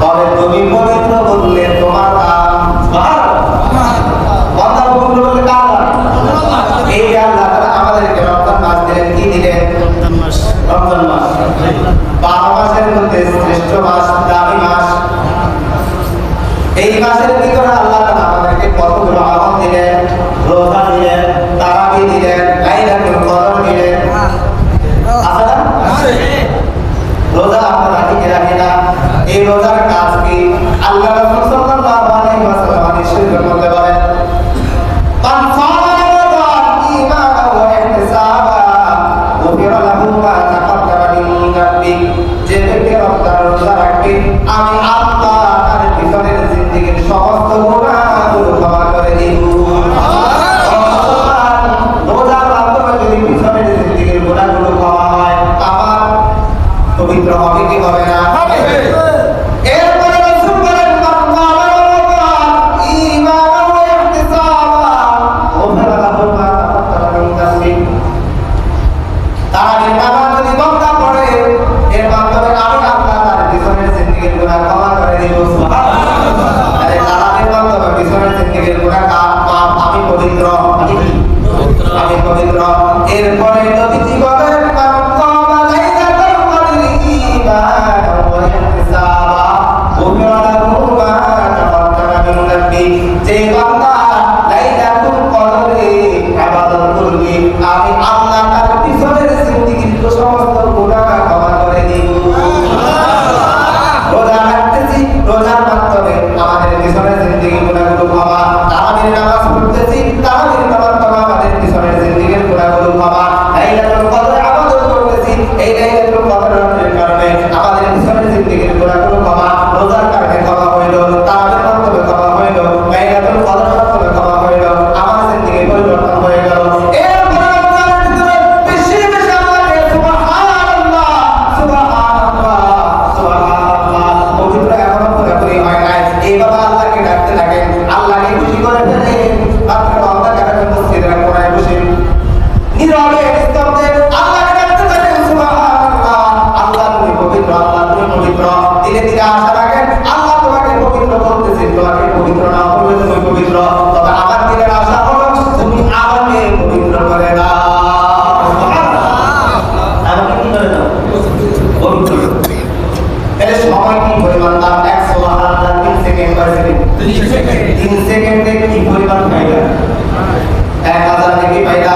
তবে তুমি পবিত্র বললে তোমার নাম বান্দা পবিত্র বললে কার নাম? এই যে আল্লাহ তাআলা আমাদেরকে রমজান মাস দিলেন, কি দিলেন? রমজান মাস 12 মাসের মধ্যে শ্রেষ্ঠ মাস, দামি মাস। এই মাসের ভিতরে আল্লাহ তাআলা আমাদেরকে কতগুলো আমল দিলেন, রোজা দিলেন, তারাবি দিলেন, লাইলাতুল কদর দিলেন। আছে না? রোজা আমরা রাখি কি রাখি না? এই রোজার কাজ কি? আল্লাহ রাসূল সাল্লাল্লাহু আলাইহি ওয়াসাল্লাম হাদিস শরীফের মধ্যে বলেন, মান সামা রমাদান ঈমানান ওয়া ইহতিসাবান গুফিরা লাহু মা তাকাদ্দামা মিন যামবি। যে ব্যক্তি রমজান রোজা রাখবে, আমি আল্লাহ তার পিছনের জিন্দেগীর সমস্ত গুনাহগুলো ক্ষমা করে দেব। রোজার মাধ্যমে যদি পিছনের জিন্দেগীর গুনাহগুলো ক্ষমা হয়, আমার পবিত্র হবে কি হবে না? এরপরে রাসূল বলেন, মান কামা রমাদান ঈমানান ওয়া ইহতিসাবান গুফিরা লাহু মা তাকাদ্দামা মিন যামবি। তারাবির নামাজ যদি বান্দা পড়ে, এর মাধ্যমে আমি আল্লাহ তার পিছনের জিন্দেগীর গুনাহ ক্ষমা করে দেব। সুবহানাল্লাহ। আরে তারাবির মাধ্যমে পিছনের জিন্দেগীর গুনাহ মাফ, আমি পবিত্র, আমি পবিত্র। এরপরে নবীজি বলেন, মান কামা লাইলাতুল কদরি ঈমানান ওয়া ইহতিসাবান গুফিরা লাহু মা তাকাদ্দামা মিন যামবি। যে বান্দা লাইলাতুল কদরে ইবাদত করবে, আমি আল্লাহ তার পিছনের জিন্দেগীর সমস্ত গুনাহ ক্ষমা করে দেব। রোজা রাখতেছি, রোজার মাধ্যমে আমাদের পিছনের জিন্দেগীর গুনাহগুলো ক্ষমা। তারাবির নামাজ পড়তেছি, তারাবির নামাজ ক্ষমা, আমাদের পিছনের জিন্দেগীর গুনাহগুলো ক্ষমা। লাইলাতুল কদরে ইবাদত করতেছি, এই লাইলাতুল কদরের কারণে আমাদের পিছনের জিন্দেগীর গুনাহগুলো ক্ষমা। রোজার কারণে ক্ষমা হইল, তারাবির মাধ্যমে ক্ষমা হইল, লাইলাতুল কদরের মাধ্যমে ক্ষমা হইল, আমার জিন্দেগী পরিবর্তন হয়ে গেল। এরপরে রমজানের ভিতরে বেশি বেশি আল্লাহকে সুবহানাল্লাহ, সুবহানাল্লাহ, সুবহানাল্লাহ পবিত্র এখনো পুরোপুরি হয় নাই। এইভাবে আল্লাহকে ডাকতে থাকেন, আল্লাহকে খুশি করে ফেলেন। মাত্র বান্দা কাছে মসজিদের কোণায় বসে নীরবে নিস্তব্ধে আল্লাহকে ডাকতে থাকেন, সুবহানাল্লাহ। আল্লাহ তুমি পবিত্র, আল্লাহ তুমি পবিত্র। ধীরে ধীরে আশা রাখেন, আল্লাহ তোমাকে পবিত্র করতেছে, তোমাকে পবিত্র না করলে তুমি পবিত্র। তবে আমার দিনের আশা হলো তুমি আমাকে পবিত্র করে দাও। আমাকে কি করে দাও? পবিত্র। এর সময় কি পরিমাণ দাম? 100,000 সেকেন্ড পার সেকেন্ড, 3 সেকেন্ডে কি পরিমাণ ফায়দা? 1000 থেকে ফায়দা